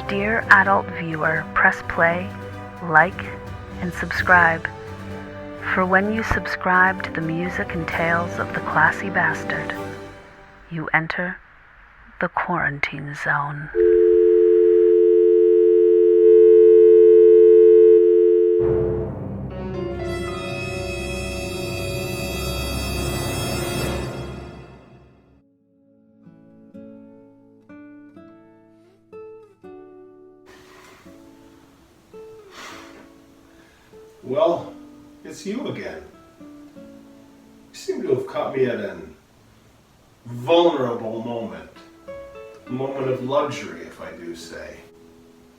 Dear adult viewer, press play, like, and subscribe. For when you subscribe to the music and tales of the classy bastard, you enter the quarantine zone. Well, it's you again. You seem to have caught me at an vulnerable moment. A moment of luxury, if I do say.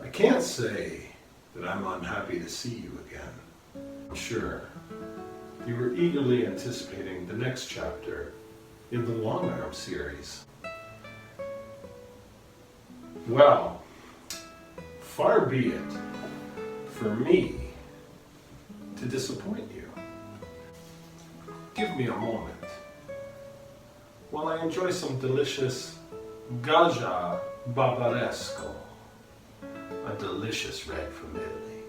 I can't say that I'm unhappy to see you again. I'm sure you were eagerly anticipating the next chapter in the LongArm series. Well, far be it for me to disappoint you. Give me a moment while I enjoy some delicious Gaja Barbaresco, a delicious red from Italy.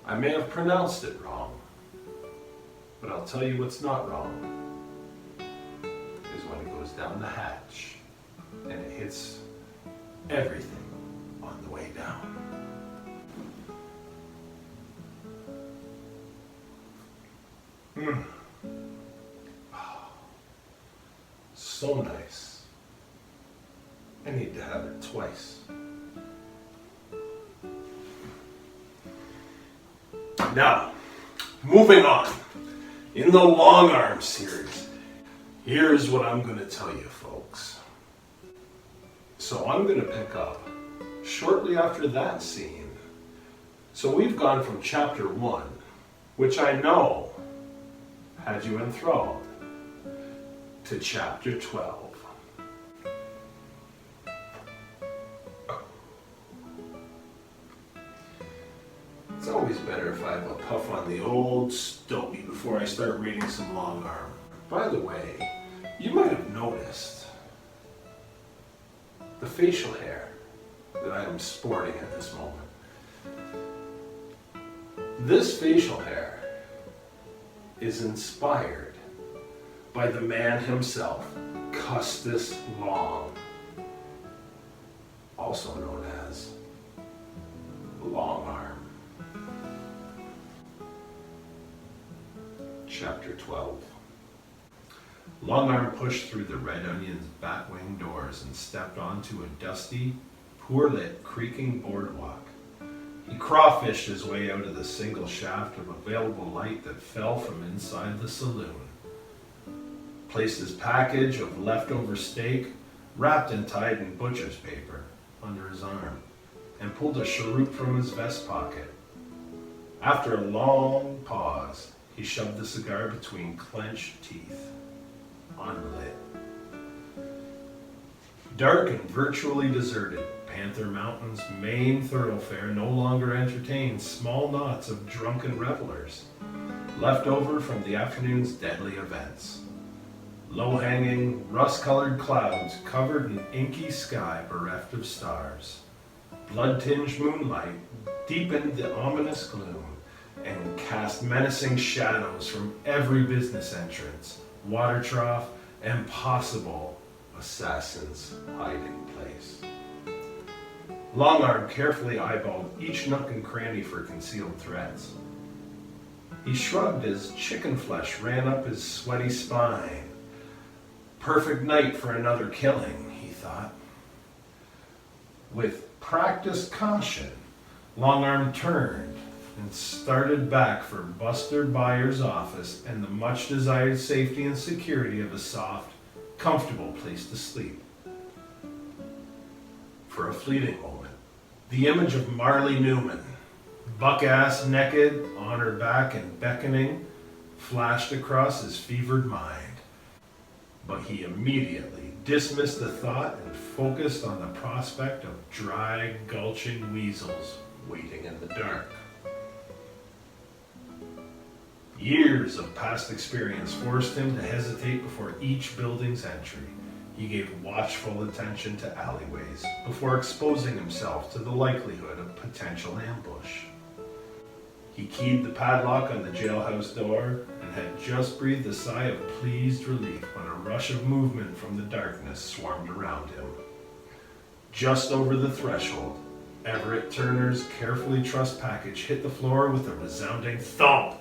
I may have pronounced it wrong, but I'll tell you what's not wrong is when it goes down the hatch and it hits everything on the way down. So nice. I need to have it twice. Now, moving on. In the LongArm series, here's what I'm going to tell you, folks. So I'm going to pick up shortly after that scene. So we've gone from chapter 1, which I know had you enthralled, to chapter 12. It's always better if I have a puff on the old stogie before I start reading some LongArm. By the way, you might have noticed the facial hair that I am sporting at this moment. This facial hair is inspired by the man himself, Custis Long, also known as LongArm. Chapter 12. LongArm pushed through the Red Onion's batwing doors and stepped onto a dusty, poor-lit, creaking boardwalk. He crawfished his way out of the single shaft of available light that fell from inside the saloon, placed his package of leftover steak, wrapped and tied in butcher's paper, under his arm, and pulled a cheroot from his vest pocket. After a long pause, he shoved the cigar between clenched teeth, unlit. Dark and virtually deserted, Panther Mountain's main thoroughfare no longer entertains small knots of drunken revelers, left over from the afternoon's deadly events. Low-hanging, rust-colored clouds covered an inky sky bereft of stars. Blood-tinged moonlight deepened the ominous gloom and cast menacing shadows from every business entrance, water trough, and possible assassin's hiding place. LongArm carefully eyeballed each nook and cranny for concealed threats. He shrugged as chicken flesh ran up his sweaty spine. Perfect night for another killing, he thought. With practiced caution, LongArm turned and started back for Buster Byers' office and the much-desired safety and security of a soft, comfortable place to sleep. For a fleeting moment, the image of Marley Newman, buck-ass naked, on her back and beckoning, flashed across his fevered mind. But he immediately dismissed the thought and focused on the prospect of dry, gulching weasels waiting in the dark. Years of past experience forced him to hesitate before each building's entry. He gave watchful attention to alleyways before exposing himself to the likelihood of potential ambush. He keyed the padlock on the jailhouse door and had just breathed a sigh of pleased relief when a rush of movement from the darkness swarmed around him. Just over the threshold, Everett Turner's carefully trussed package hit the floor with a resounding thump.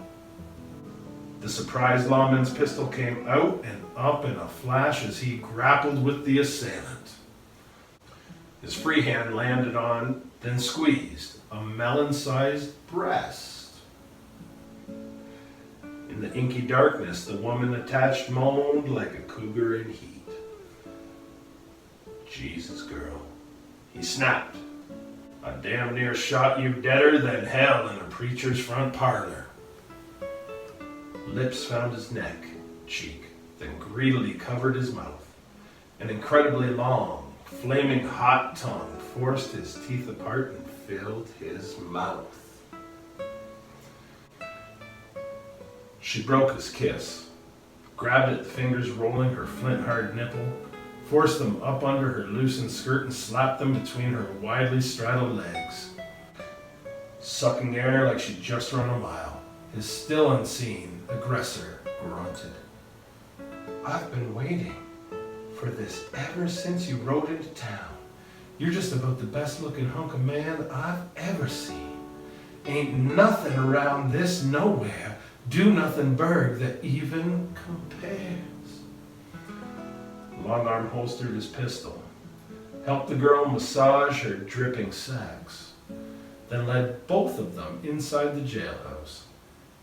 The surprised lawman's pistol came out and up in a flash as he grappled with the assailant. His free hand landed on, then squeezed, a melon-sized breast. In the inky darkness, the woman attached moaned like a cougar in heat. Jesus, girl, he snapped. I damn near shot you deader than hell in a preacher's front parlor. Lips found his neck, cheek, then greedily covered his mouth. An incredibly long, flaming hot tongue forced his teeth apart and filled his mouth. She broke his kiss, grabbed at the fingers rolling her flint-hard nipple, forced them up under her loosened skirt and slapped them between her widely straddled legs. Sucking air like she'd just run a mile, his still unseen aggressor grunted. I've been waiting for this ever since you rode into town. You're just about the best looking hunk of man I've ever seen. Ain't nothing around this nowhere, do nothing burg that even compares. LongArm holstered his pistol, helped the girl massage her dripping sacs, then led both of them inside the jailhouse.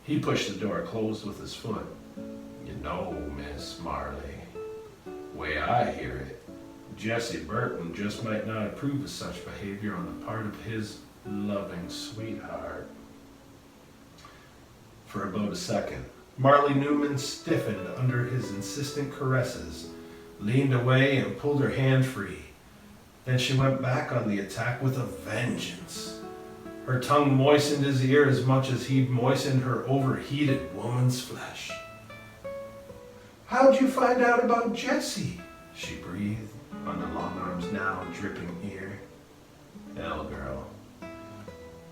He pushed the door closed with his foot. You know, Miss Marley, way I hear it, Jesse Burton just might not approve of such behavior on the part of his loving sweetheart. For about a second, Marley Newman stiffened under his insistent caresses, leaned away and pulled her hand free. Then she went back on the attack with a vengeance. Her tongue moistened his ear as much as he'd moistened her overheated woman's flesh. How'd you find out about Jesse? She breathed under LongArm's now dripping ear. Hell, girl.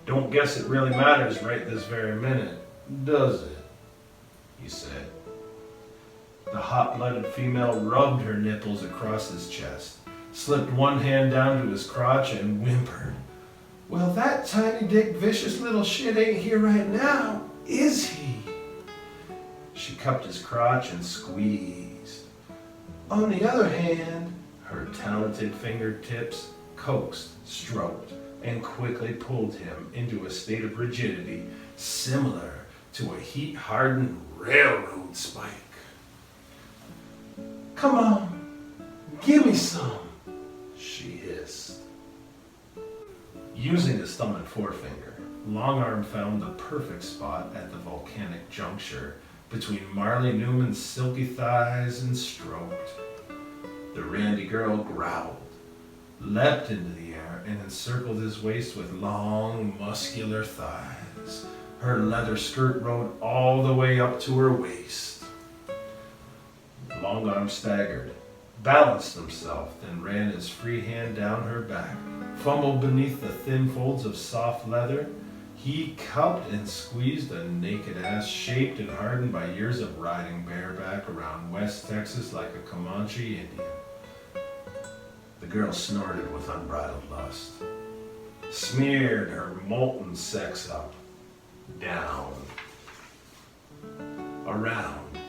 Don't guess it really matters right this very minute, does it? He said. The hot-blooded female rubbed her nipples across his chest, slipped one hand down to his crotch and whimpered. Well, that tiny dick vicious little shit ain't here right now, is he? She cupped his crotch and squeezed. On the other hand, her talented fingertips coaxed, stroked, and quickly pulled him into a state of rigidity similar to a heat-hardened railroad spike. Come on, give me some, she hissed. Using his thumb and forefinger, LongArm found the perfect spot at the volcanic juncture between Marley Newman's silky thighs and stroked. The randy girl growled, leapt into the air, and encircled his waist with long, muscular thighs. Her leather skirt rode all the way up to her waist. LongArm staggered, balanced himself, then ran his free hand down her back, fumbled beneath the thin folds of soft leather. He cupped and squeezed a naked ass shaped and hardened by years of riding bareback around West Texas like a Comanche Indian. The girl snorted with unbridled lust, smeared her molten sex up, down, around,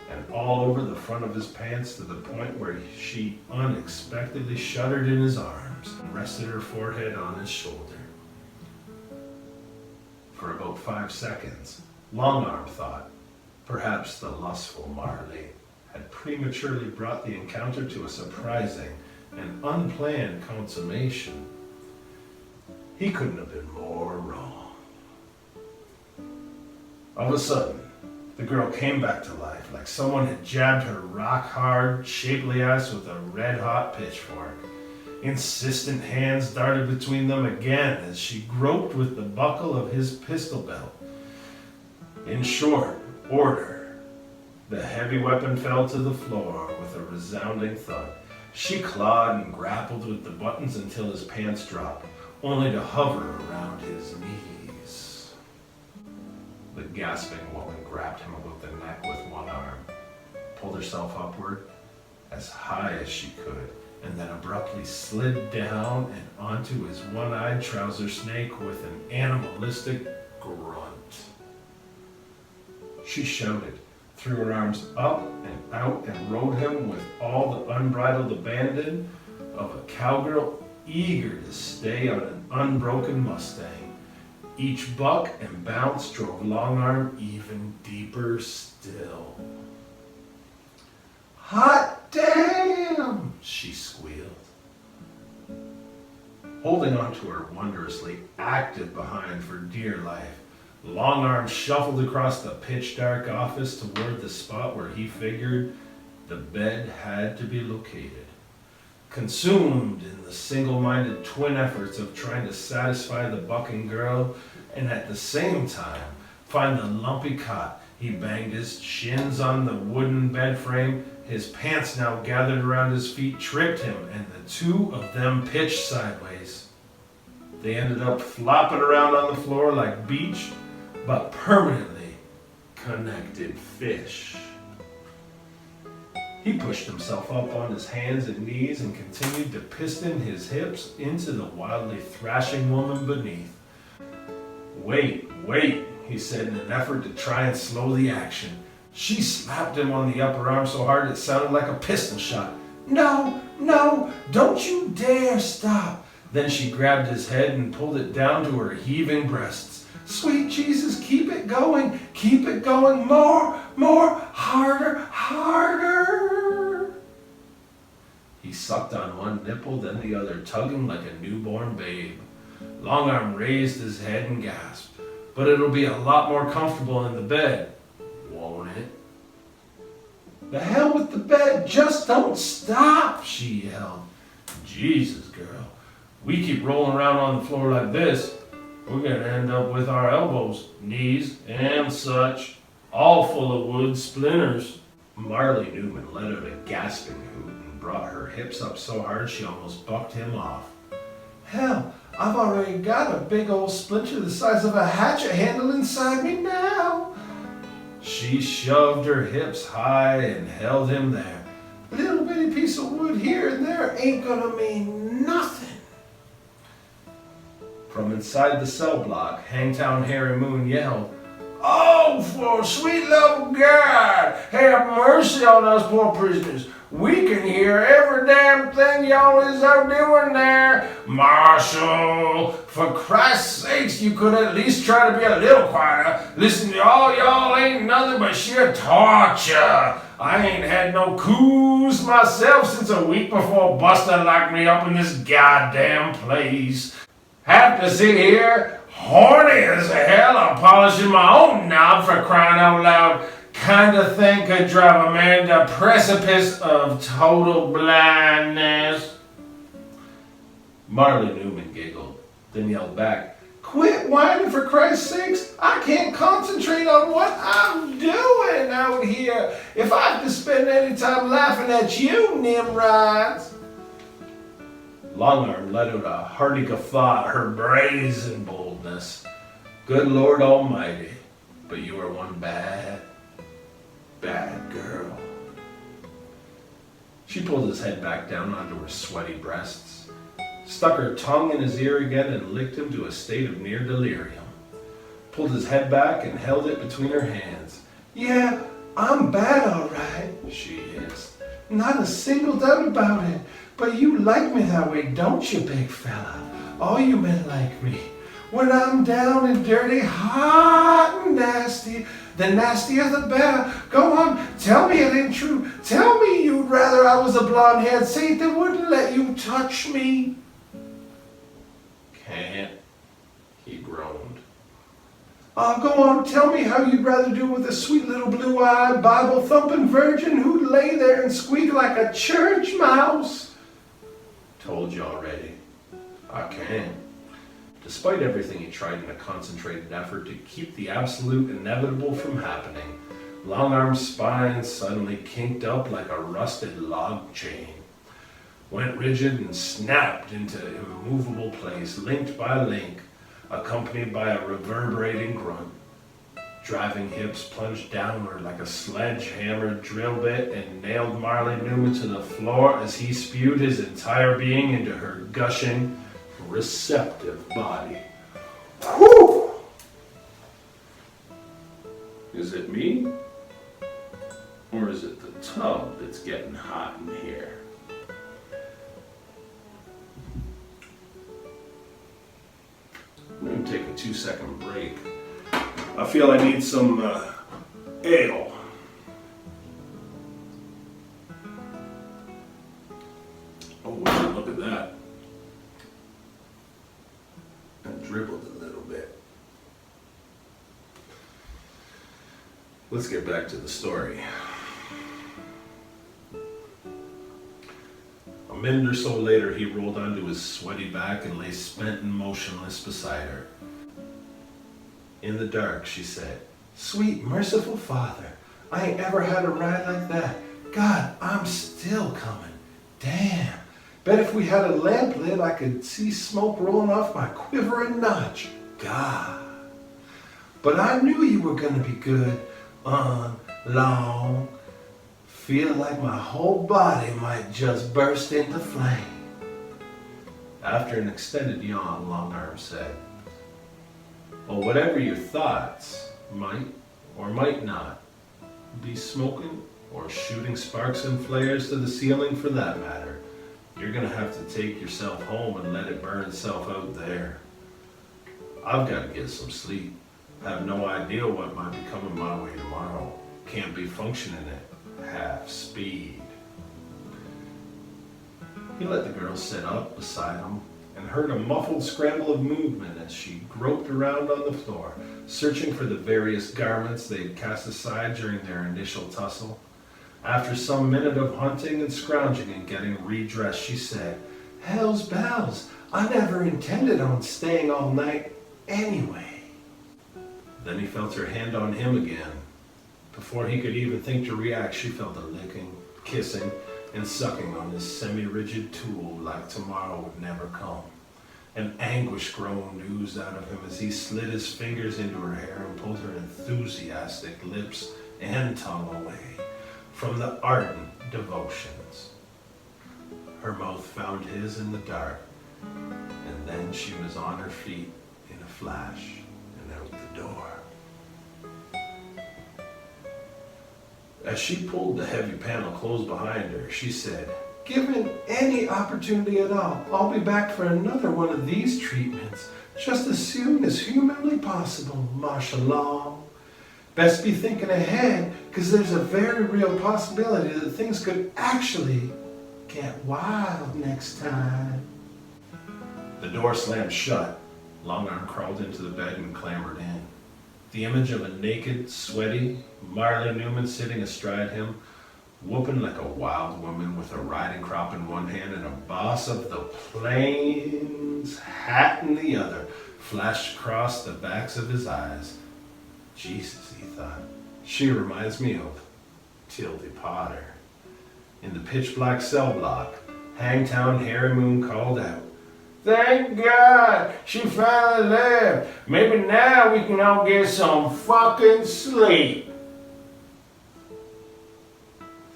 and all over the front of his pants to the point where she unexpectedly shuddered in his arms and rested her forehead on his shoulder. For about 5 seconds, LongArm thought perhaps the lustful Marley had prematurely brought the encounter to a surprising and unplanned consummation. He couldn't have been more wrong. All of a sudden, the girl came back to life like someone had jabbed her rock-hard, shapely ass with a red-hot pitchfork. Insistent hands darted between them again as she groped with the buckle of his pistol belt. In short order, the heavy weapon fell to the floor with a resounding thud. She clawed and grappled with the buttons until his pants dropped, only to hover around his knees. The gasping woman grabbed him about the neck with one arm, pulled herself upward as high as she could, and then abruptly slid down and onto his one-eyed trouser snake with an animalistic grunt. She shouted, threw her arms up and out, and rode him with all the unbridled abandon of a cowgirl eager to stay on an unbroken Mustang. Each buck and bounce drove LongArm even deeper still. "Hot damn!" she squealed. Holding on to her wondrously active behind for dear life, LongArm shuffled across the pitch-dark office toward the spot where he figured the bed had to be located. Consumed in the single-minded twin efforts of trying to satisfy the bucking girl and at the same time find the lumpy cot, he banged his shins on the wooden bed frame. His pants now gathered around his feet tripped him, and the two of them pitched sideways. They ended up flopping around on the floor like beach, but permanently connected fish. He pushed himself up on his hands and knees and continued to piston his hips into the wildly thrashing woman beneath. "Wait, wait," he said in an effort to try and slow the action. She slapped him on the upper arm so hard it sounded like a pistol shot. "No, no, don't you dare stop." Then she grabbed his head and pulled it down to her heaving breasts. "Sweet Jesus, keep it going, more, more, harder, harder." He sucked on one nipple, then the other, tugging like a newborn babe. LongArm raised his head and gasped. "But it'll be a lot more comfortable in the bed, won't it?" "The hell with the bed, just don't stop," she yelled. "Jesus, girl, we keep rolling around on the floor like this, we're going to end up with our elbows, knees, and such, all full of wood splinters." Marley Newman let out a gasping hoot and brought her hips up so hard she almost bucked him off. "Hell, I've already got a big old splinter the size of a hatchet handle inside me now." She shoved her hips high and held him there. "A little bitty piece of wood here and there ain't gonna mean nothing." From inside the cell block, Hangtown Harry Moon yelled, "Oh, for sweet love of God, have mercy on us poor prisoners. We can hear every damn thing y'all is out doing there. Marshal, for Christ's sakes, you could at least try to be a little quieter. Listen to all y'all ain't nothing but sheer torture. I ain't had no coos myself since a week before Buster locked me up in this goddamn place. Have to sit here, horny as hell, polishing my own knob for crying out loud. Kinda thing could drive a man to precipice of total blindness." Marley Newman giggled, then yelled back, "Quit whining for Christ's sakes. I can't concentrate on what I'm doing out here if I have to spend any time laughing at you, Nimrods." LongArm let out a hearty guffaw at her brazen boldness. "Good Lord Almighty, but you are one bad girl." She pulled his head back down onto her sweaty breasts, stuck her tongue in his ear again and licked him to a state of near delirium, pulled his head back and held it between her hands. "Yeah, I'm bad all right," she hissed. "Not a single doubt about it. But you like me that way, don't you, big fella? All you men like me. When I'm down and dirty, hot and nasty, the nastier the better. Go on, tell me it ain't true. Tell me you'd rather I was a blonde-haired saint that wouldn't let you touch me." "Can't," he groaned. Go on, tell me how you'd rather do with a sweet little blue-eyed, Bible-thumping virgin who'd lay there and squeak like a church mouse." "Told you already. I can't." Despite everything he tried in a concentrated effort to keep the absolute inevitable from happening, LongArm's spine suddenly kinked up like a rusted log chain, went rigid and snapped into immovable place, linked by link, accompanied by a reverberating grunt. Driving hips plunged downward like a sledgehammer drill bit and nailed Marley Newman to the floor as he spewed his entire being into her gushing, receptive body. Whew! Is it me? Or is it the tub that's getting hot in here? I'm going to take a 2-second break. I feel I need some ale. Oh, would you look at that? It dribbled a little bit. Let's get back to the story. A minute or so later, he rolled onto his sweaty back and lay spent and motionless beside her. In the dark, she said, "Sweet, merciful Father, I ain't ever had a ride like that. God, I'm still coming. Damn. Bet if we had a lamp lit, I could see smoke rolling off my quivering notch. God. But I knew you were gonna be good. Long. Feel like my whole body might just burst into flame." After an extended yawn, LongArm said, "Well, whatever your thoughts might or might not be smoking or shooting sparks and flares to the ceiling for that matter, you're going to have to take yourself home and let it burn itself out there. I've got to get some sleep. I have no idea what might be coming my way tomorrow. Can't be functioning at half speed." He let the girl sit up beside him and heard a muffled scramble of movement as she groped around on the floor, searching for the various garments they'd cast aside during their initial tussle. After some minute of hunting and scrounging and getting redressed, she said, "Hell's bells, I never intended on staying all night anyway." Then he felt her hand on him again. Before he could even think to react, she felt a licking, kissing, and sucking on his semi-rigid tool like tomorrow would never come. An anguish groan oozed out of him as he slid his fingers into her hair and pulled her enthusiastic lips and tongue away from the ardent devotions. Her mouth found his in the dark, and then she was on her feet in a flash and out the door. As she pulled the heavy panel closed behind her, she said, "Given any opportunity at all, I'll be back for another one of these treatments, just as soon as humanly possible, Marshal Long. Best be thinking ahead, because there's a very real possibility that things could actually get wild next time." The door slammed shut. LongArm crawled into the bed and clambered in. The image of a naked, sweaty Marley Newman sitting astride him, whooping like a wild woman with a riding crop in one hand and a Boss of the Plains hat in the other, flashed across the backs of his eyes. Jesus, he thought, she reminds me of Tildy Potter. In the pitch-black cell block, Hangtown Harry Moon called out, "Thank God, she finally left. Maybe now we can all get some fucking sleep."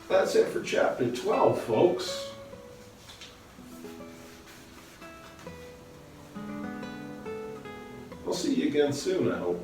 That's it for chapter 12, folks. I'll see you again soon, I hope.